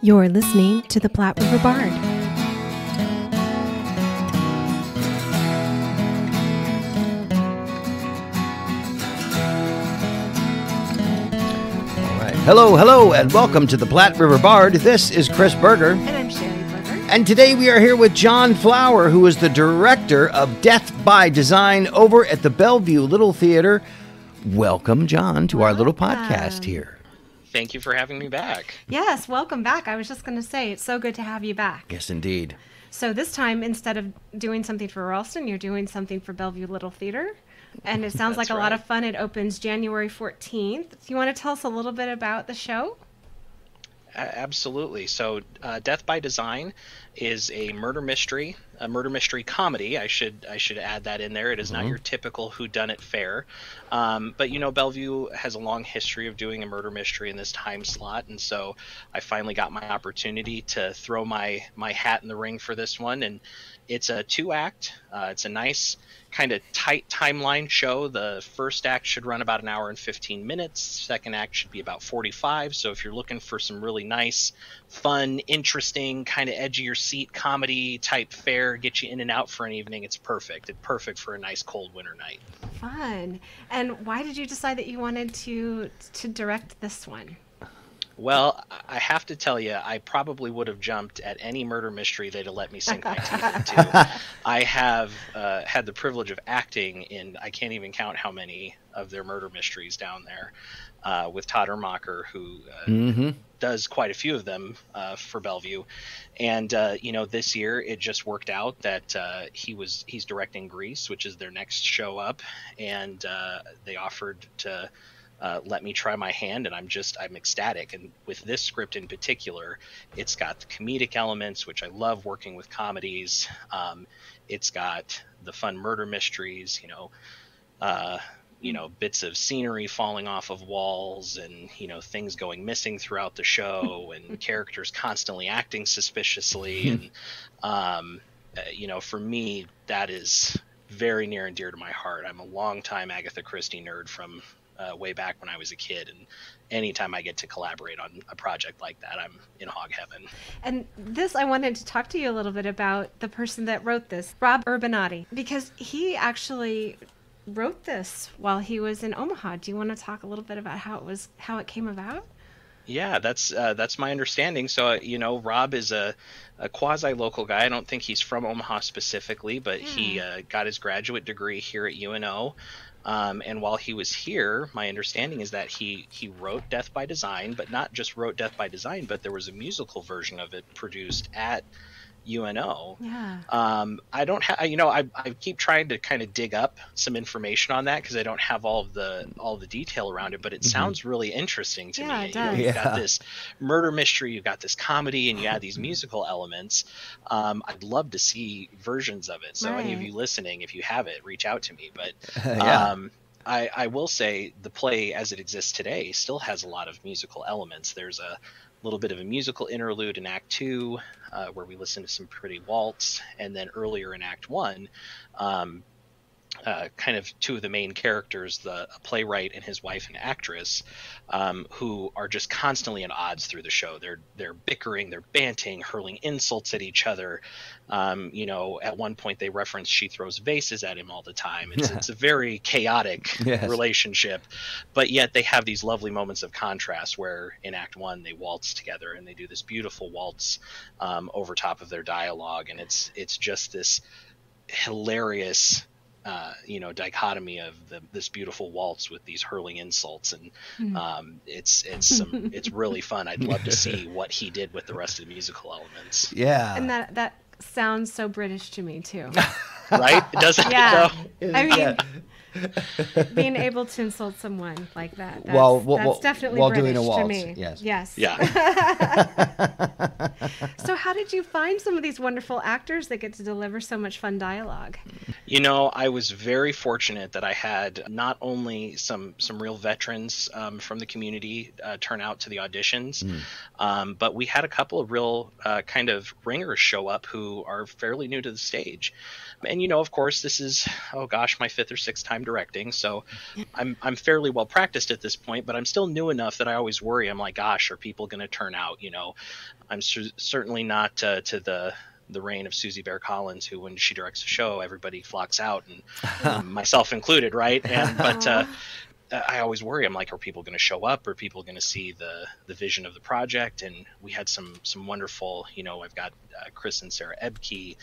You're listening to the Platte River Bard. All right. Hello, and welcome to the Platte River Bard. This is Chris Berger. And I'm Sherry Berger. And today we are here with Jon Flower, who is the director of Death by Design over at the Bellevue Little Theater. Welcome, Jon, to our little podcast here. Thank you for having me back. Yes, welcome back. I was just going to say, it's so good to have you back. Yes, indeed. So this time, instead of doing something for Ralston, you're doing something for Bellevue Little Theater. And it sounds like a lot of fun. It opens January 14th. Do you want to tell us a little bit about the show? Absolutely. So Death by Design is a murder mystery comedy. I should add that in there. It is not your typical whodunit fare. But, you know, Bellevue has a long history of doing a murder mystery in this time slot. And so I finally got my opportunity to throw my hat in the ring for this one. And it's a 2-act. It's a nice kind of tight timeline show. The first act should run about an hour and 15 minutes. Second act should be about 45. So if you're looking for some really nice, fun, interesting, kind of edge of your seat comedy type fare, get you in and out for an evening, it's perfect. It's perfect for a nice cold winter night. Fun. And why did you decide that you wanted to direct this one? Well, I have to tell you, I probably would have jumped at any murder mystery they'd have let me sink my teeth into. I have had the privilege of acting in, I can't even count how many of their murder mysteries down there, with Todd Ermacher, who does quite a few of them for Bellevue. And, you know, this year it just worked out that he's directing Grease, which is their next show up, and they offered to let me try my hand, and I'm ecstatic. And with this script in particular, it's got the comedic elements, which I love working with comedies. It's got the fun murder mysteries, bits of scenery falling off of walls, and things going missing throughout the show, and characters constantly acting suspiciously. And for me, that is very near and dear to my heart. I'm a longtime Agatha Christie nerd from way back when I was a kid, and anytime I get to collaborate on a project like that, I'm in hog heaven. And this, I wanted to talk to you a little bit about the person that wrote this, Rob Urbinati, because he actually wrote this while he was in Omaha. Do you want to talk a little bit about how it came about? Yeah, that's my understanding. So, Rob is a quasi-local guy. I don't think he's from Omaha specifically, but he got his graduate degree here at UNO. And while he was here, my understanding is that he wrote Death by Design, but not just wrote Death by Design, but there was a musical version of it produced at UNO. Yeah. I don't have, I keep trying to kind of dig up some information on that because I don't have all the detail around it, but it sounds really interesting to me. It does. You've got this murder mystery, you've got this comedy, and you add these musical elements. I'd love to see versions of it. So any of you listening, if you have it, reach out to me. But I will say the play as it exists today still has a lot of musical elements. There's a little bit of a musical interlude in Act 2 where we listen to some pretty waltz, and then earlier in Act 1 kind of two of the main characters, a playwright and his wife, an actress, who are just constantly at odds through the show. They're bickering, they're banting, hurling insults at each other. At one point they reference she throws vases at him all the time. It's a very chaotic relationship, but yet they have these lovely moments of contrast where in Act 1 they waltz together and they do this beautiful waltz over top of their dialogue, and it's just this hilarious dichotomy of this beautiful waltz with these hurling insults, and it's really fun. I'd love to see what he did with the rest of the musical elements. Yeah, and that sounds so British to me too. Right? It doesn't. Yeah, so? I mean, being able to insult someone like that—that's definitely while British doing a waltz. to me. Yes. Yes. Yeah. So how did you find some of these wonderful actors that get to deliver so much fun dialogue? You know, I was very fortunate that I had not only some real veterans from the community turn out to the auditions, but we had a couple of real kind of ringers show up who are fairly new to the stage. And, you know, of course, this is, oh gosh, my 5th or 6th time directing. So I'm fairly well practiced at this point, but I'm still new enough that I always worry. I'm like, gosh, are people going to turn out? You know, I'm certainly not to the reign of Susie Bear Collins, who when she directs a show, everybody flocks out, and myself included, right? But I always worry. I'm like, are people going to show up? Are people going to see the vision of the project? And we had some wonderful, you know, I've got Chris and Sarah Ebke,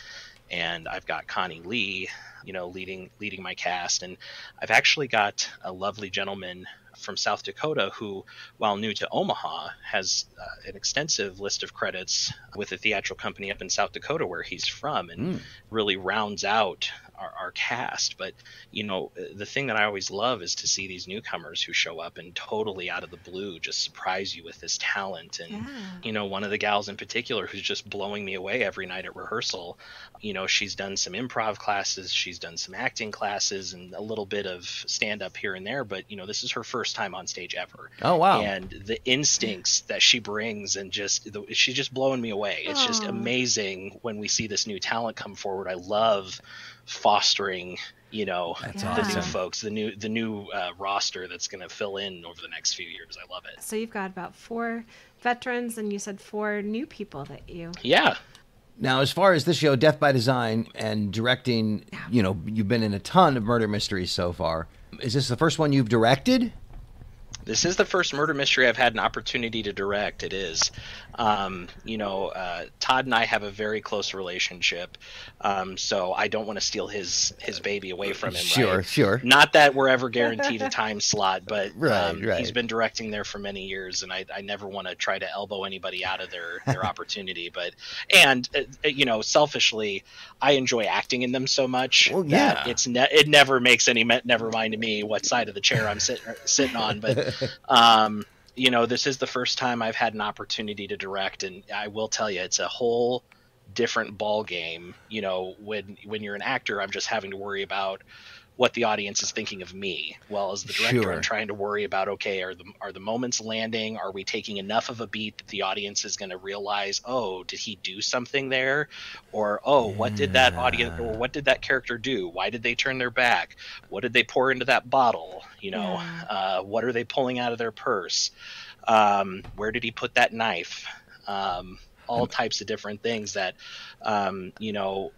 and I've got Connie Lee, you know, leading my cast. And I've actually got a lovely gentleman from South Dakota who, while new to Omaha, has an extensive list of credits with a theatrical company up in South Dakota where he's from, and really rounds out our cast. But, you know, the thing that I always love is to see these newcomers who show up and totally out of the blue just surprise you with this talent. And, you know, one of the gals in particular who's just blowing me away every night at rehearsal, you know, she's done some improv classes, she's done some acting classes, and a little bit of stand-up here and there, but, you know, this is her first time on stage ever. Oh, wow. And the instincts that she brings, and she's just blowing me away. It's just amazing when we see this new talent come forward. I love fostering, you know, the new folks, the new roster that's going to fill in over the next few years. I love it. So you've got about 4 veterans, and you said 4 new people that you... Yeah. Now, as far as this show, Death by Design, and directing, you know, you've been in a ton of murder mysteries so far. Is this the first one you've directed? This is the first murder mystery I've had an opportunity to direct. It is. You know, Todd and I have a very close relationship, so I don't want to steal his baby away from him. Sure, right? Sure. Not that we're ever guaranteed a time slot, but right. He's been directing there for many years, and I never want to try to elbow anybody out of their opportunity. But you know, selfishly, I enjoy acting in them so much that it never makes never mind to me what side of the chair I'm sitting on, but. You know, this is the first time I've had an opportunity to direct, and I will tell you, it's a whole different ball game. You know, when you're an actor, I'm just having to worry about what the audience is thinking of me. Well, as the director, I'm trying to worry about, okay, are the moments landing? Are we taking enough of a beat that the audience is going to realize, oh, did he do something there? Or, oh, what did that audience, or what did that character do? Why did they turn their back? What did they pour into that bottle? You know, what are they pulling out of their purse? Where did he put that knife? All types of different things that, you know,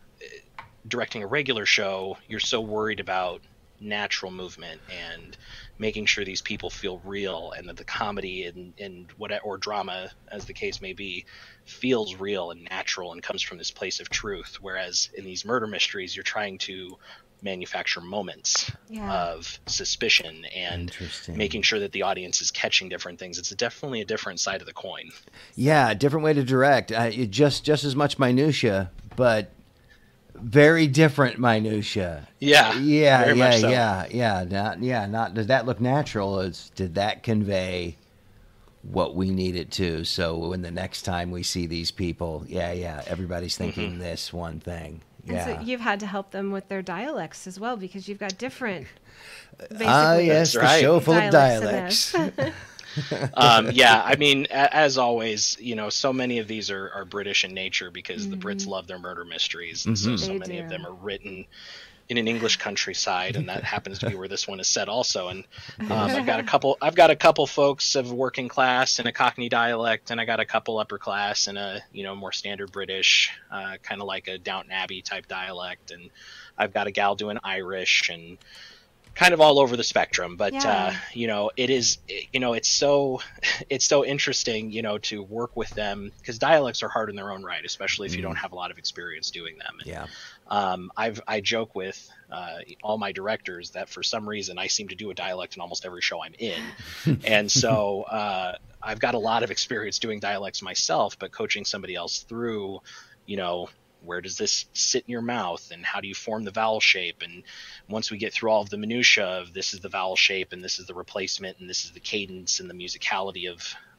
directing a regular show, you're so worried about natural movement and making sure these people feel real, and that the comedy and or drama, as the case may be, feels real and natural and comes from this place of truth. Whereas in these murder mysteries, you're trying to manufacture moments of suspicion and making sure that the audience is catching different things. It's definitely a different side of the coin. Yeah, different way to direct. Just as much minutia, but very different minutia. Yeah. Not does that look natural? Did that convey what we need it to? So when the next time we see these people, everybody's thinking this one thing. Yeah. And so you've had to help them with their dialects as well, because you've got different. Yes, the show full of dialects. I mean, as always, you know, so many of these are British in nature, because the Brits love their murder mysteries, and so many of them are written in an English countryside, and that happens to be where this one is set also. And I've got a couple folks of working class in a Cockney dialect, and I got a couple upper class in a, you know, more standard British, kind of like a Downton Abbey type dialect, and I've got a gal doing Irish, and kind of all over the spectrum. But you know, it's so interesting, you know, to work with them, because dialects are hard in their own right, especially if you don't have a lot of experience doing them. And, I joke with all my directors that for some reason I seem to do a dialect in almost every show I'm in, and so I've got a lot of experience doing dialects myself, but coaching somebody else through, you know, where does this sit in your mouth, and how do you form the vowel shape? And once we get through all of the minutia of this is the vowel shape, and this is the replacement, and this is the cadence and the musicality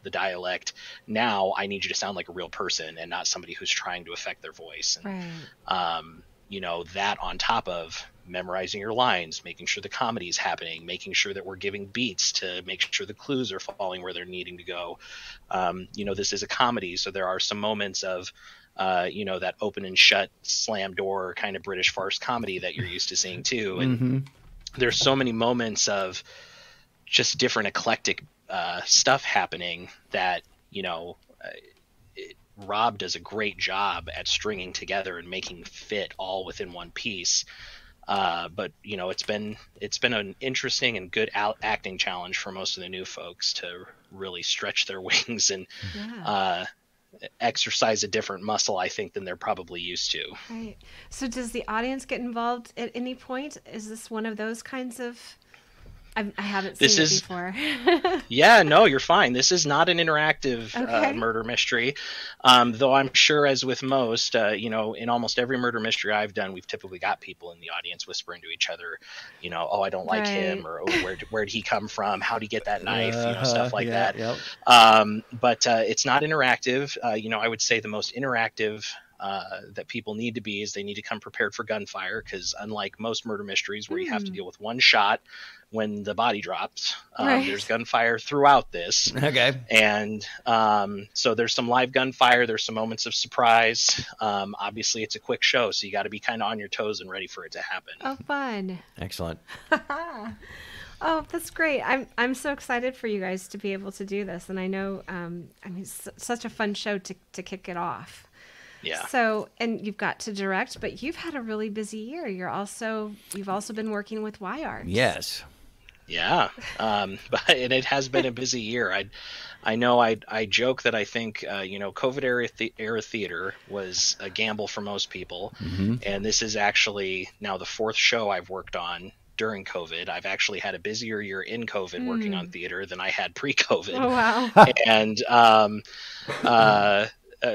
the dialect. Now I need you to sound like a real person and not somebody who's trying to affect their voice. And, Right. you know, that on top of memorizing your lines, making sure the comedy is happening, making sure that we're giving beats to make sure the clues are falling where they're needing to go. You know, this is a comedy, so there are some moments of, you know, that open and shut slam door kind of British farce comedy that you're used to seeing too. And there's so many moments of just different eclectic stuff happening that, you know, Rob does a great job at stringing together and making fit all within one piece. But you know, it's been an interesting and good acting challenge for most of the new folks to really stretch their wings and exercise a different muscle, I think, than they're probably used to. Right. So does the audience get involved at any point? Is this one of those kinds of... I haven't seen it before. Yeah, no, you're fine. This is not an interactive murder mystery, though I'm sure, as with most, you know, in almost every murder mystery I've done, we've typically got people in the audience whispering to each other, you know, oh, I don't like him, or oh, where'd he come from? How'd he get that knife? You know, stuff like that. Yep. But it's not interactive. You know, I would say the most interactive that people need to be is they need to come prepared for gunfire, because unlike most murder mysteries where you have to deal with one shot when the body drops, there's gunfire throughout this. Okay. And so there's some live gunfire. There's some moments of surprise. Obviously, it's a quick show, so you got to be kind of on your toes and ready for it to happen. Oh, fun. Excellent. Oh, that's great. I'm so excited for you guys to be able to do this. And I know, I mean, it's such a fun show to kick it off. Yeah. So, and you've got to direct, but you've had a really busy year. You've also been working with YArts. Yes. Yeah. But and it has been a busy year. I know I joke that I think, you know, COVID era theater was a gamble for most people. And this is actually now the fourth show I've worked on during COVID. I've actually had a busier year in COVID working on theater than I had pre-COVID. Oh, wow. And,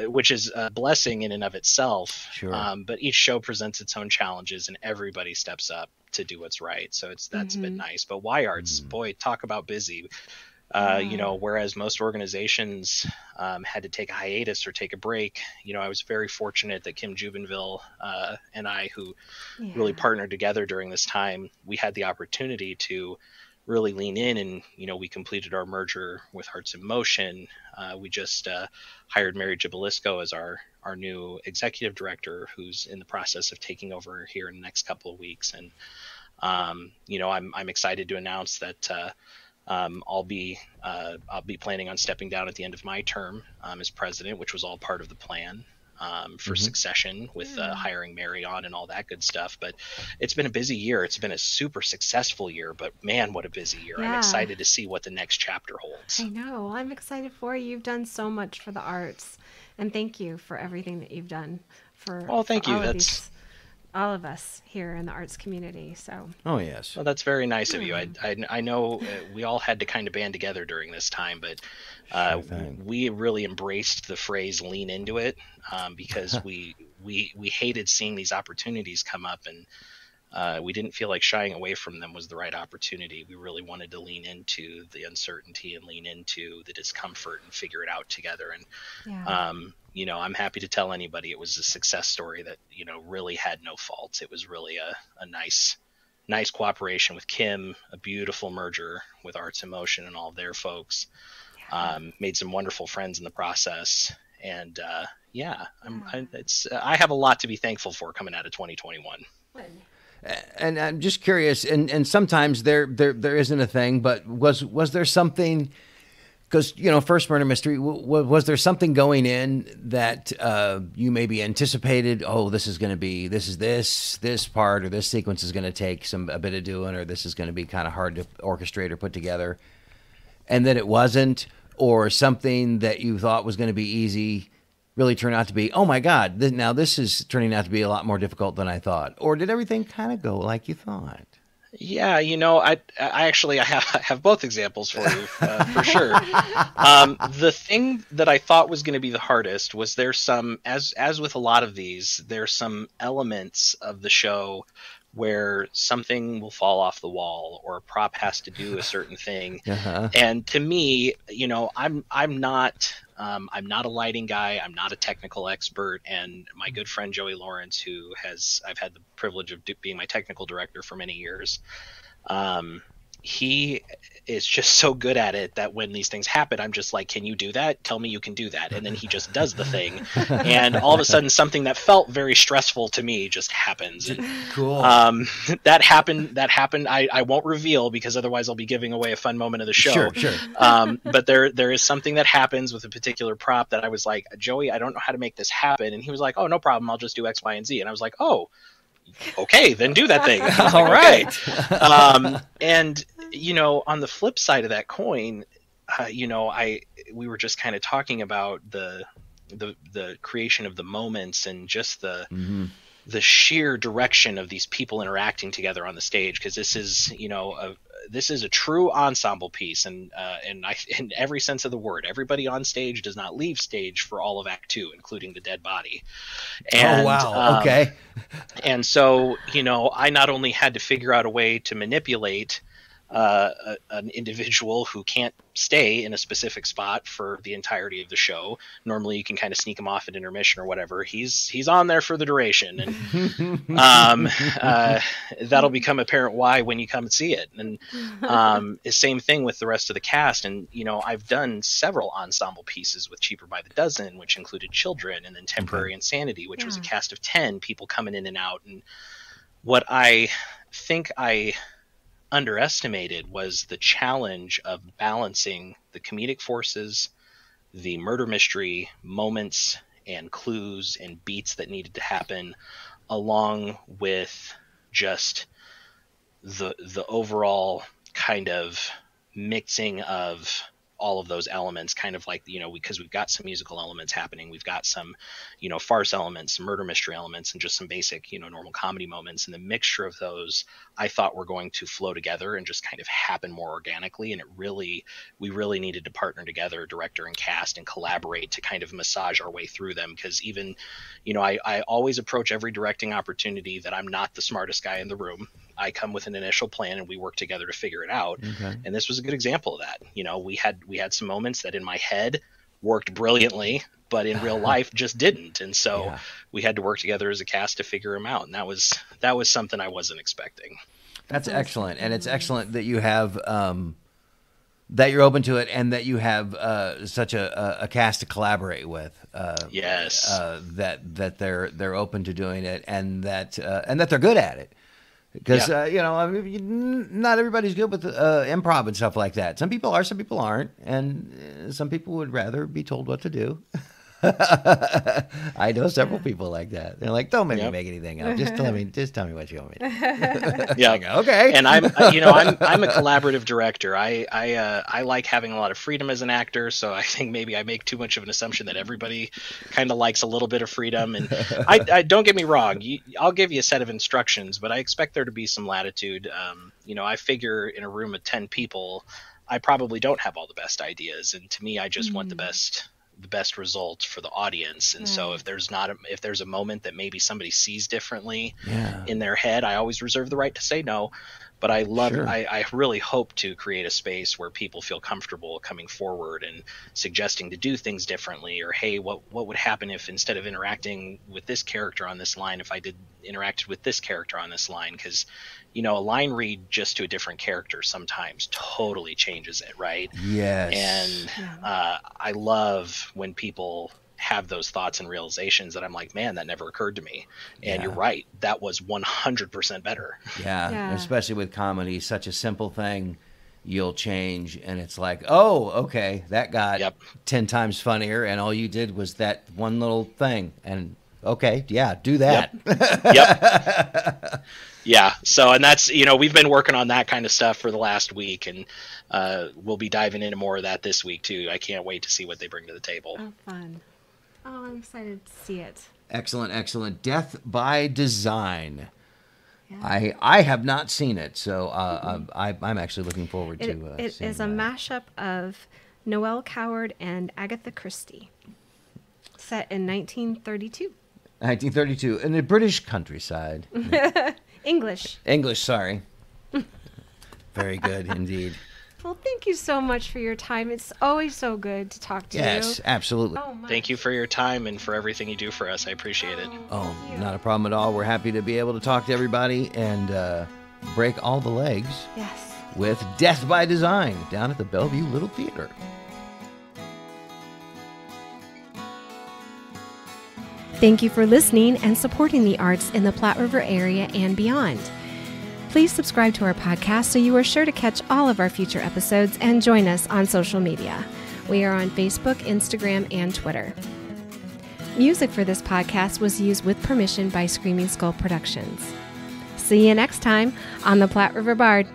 which is a blessing in and of itself. Sure. But each show presents its own challenges, and everybody steps up to do what's right. So that's been nice. But YArts, boy, talk about busy. You know, whereas most organizations had to take a hiatus or take a break, you know, I was very fortunate that Kim Jubenville and I, who really partnered together during this time, we had the opportunity to really lean in, and you know, we completed our merger with Hearts in Motion. We just hired Mary Jabalisco as our new executive director, who's in the process of taking over here in the next couple of weeks. And you know, I'm excited to announce that I'll be planning on stepping down at the end of my term as president, which was all part of the plan. For succession with hiring Mary on and all that good stuff. But it's been a busy year. It's been a super successful year, but man, what a busy year. I'm excited to see what the next chapter holds. I know. I'm excited for you. You've done so much for the arts, and thank you for everything that you've done for thank you. All of us here in the arts community. So. Oh, yes. Well, that's very nice of you. I know we all had to kind of band together during this time, but we really embraced the phrase "lean into it" because we hated seeing these opportunities come up, and we didn't feel like shying away from them was the right opportunity. We really wanted to lean into the uncertainty and lean into the discomfort and figure it out together. And you know, I'm happy to tell anybody it was a success story that, you know, really had no faults. It was really a nice cooperation with Kim, a beautiful merger with Arts in Motion and all of their folks. Made some wonderful friends in the process. And I have a lot to be thankful for coming out of 2021. And I'm just curious, and sometimes there isn't a thing, but was there something? Because, you know, first murder mystery, was there something going in that you maybe anticipated? Oh, this is this part, or this sequence is going to take a bit of doing, or this is going to be kind of hard to orchestrate or put together, and that it wasn't, or something that you thought was going to be easy really turned out to be, oh my God, now this is turning out to be a lot more difficult than I thought, or did everything kind of go like you thought? Yeah, you know, I have both examples for you, for sure. The thing that I thought was going to be the hardest was there's some, as with a lot of these, there's some elements of the show where something will fall off the wall or a prop has to do a certain thing. Uh-huh. And to me, you know, I'm not a lighting guy. I'm not a technical expert. And my good friend Joey Lawrence, I've had the privilege of being my technical director for many years. He is just so good at it that when these things happen, I'm just like, can you do that? Tell me you can do that. And then he just does the thing. And all of a sudden, something that felt very stressful to me just happens. And, Cool. That happened. I won't reveal because otherwise I'll be giving away a fun moment of the show. Sure. But there is something that happens with a particular prop that I was like, Joey, I don't know how to make this happen. And he was like, oh, no problem. I'll just do X, Y, and Z. And I was like, oh, okay, then do that thing. All right. And you know, on the flip side of that coin, you know, we were just kind of talking about the creation of the moments and just the sheer direction of these people interacting together on the stage, because this is, you know, this is a true ensemble piece, and in every sense of the word, everybody on stage does not leave stage for all of Act 2, including the dead body. And, oh wow! Okay. And so, you know, I not only had to figure out a way to manipulate an individual who can't stay in a specific spot for the entirety of the show. Normally you can kind of sneak him off at intermission or whatever. He's on there for the duration, and that'll become apparent why when you come and see it. And the same thing with the rest of the cast. And you know, I've done several ensemble pieces with Cheaper by the Dozen, which included children, and then Temporary Insanity, which was a cast of 10 people coming in and out. And what I think I underestimated was the challenge of balancing the comedic forces, the murder mystery moments and clues and beats that needed to happen, along with just the overall kind of mixing of all of those elements, kind of like, you know, because we've got some musical elements happening, we've got some, you know, farce elements, some murder mystery elements, and just some basic, you know, normal comedy moments. And the mixture of those I thought were going to flow together and just kind of happen more organically. And we really needed to partner together, director and cast, and collaborate to kind of massage our way through them. Because even, you know, I always approach every directing opportunity that I'm not the smartest guy in the room. I come with an initial plan and we work together to figure it out. Okay. And this was a good example of that. You know, we had some moments that in my head worked brilliantly, but in real life just didn't. And so we had to work together as a cast to figure them out. And that was something I wasn't expecting. That's excellent. And it's excellent that you have, that you're open to it, and that you have such a cast to collaborate with. Yes. That they're open to doing it, and that they're good at it. Because, you know, I mean, not everybody's good with improv and stuff like that. Some people are, some people aren't. And some people would rather be told what to do. I know several people like that. They're like, don't make me make anything up. Just tell me what you want me to do. Yeah. Okay. And I'm a collaborative director. I like having a lot of freedom as an actor. So I think maybe I make too much of an assumption that everybody kind of likes a little bit of freedom. And I don't get me wrong. I'll give you a set of instructions, but I expect there to be some latitude. You know, I figure in a room of 10 people, I probably don't have all the best ideas. And to me, I just want the best result for the audience. And so if there's a moment that maybe somebody sees differently in their head, I always reserve the right to say no. But I really hope to create a space where people feel comfortable coming forward and suggesting to do things differently, or, hey, what would happen if instead of interacting with this character on this line, if I did interacted with this character on this line? Because, you know, a line read just to a different character sometimes totally changes it, right? Yes. And I love when people have those thoughts and realizations that I'm like, man, that never occurred to me. And you're right. That was 100% better. Yeah. Especially with comedy, such a simple thing you'll change. And it's like, oh, okay, that got 10 times funnier. And all you did was that one little thing. And okay, do that. Yep. Yeah. So, and that's, you know, we've been working on that kind of stuff for the last week, and we'll be diving into more of that this week too. I can't wait to see what they bring to the table. Oh, fun. Oh, I'm excited to see it. Excellent. Death by Design. Yeah. I have not seen it, so I'm actually looking forward to seeing it. It is a mashup of Noel Coward and Agatha Christie, set in 1932. 1932, in the British countryside. English. English, sorry. Very good indeed. Well, thank you so much for your time. It's always so good to talk to you. Yes, absolutely. Thank you for your time and for everything you do for us. I appreciate it. Oh, not a problem at all. We're happy to be able to talk to everybody and break all the legs. Yes. With Death by Design down at the Bellevue Little Theater. Thank you for listening and supporting the arts in the Platte River area and beyond. Please subscribe to our podcast so you are sure to catch all of our future episodes and join us on social media. We are on Facebook, Instagram, and Twitter. Music for this podcast was used with permission by Screaming Skull Productions. See you next time on the Platte River Bard.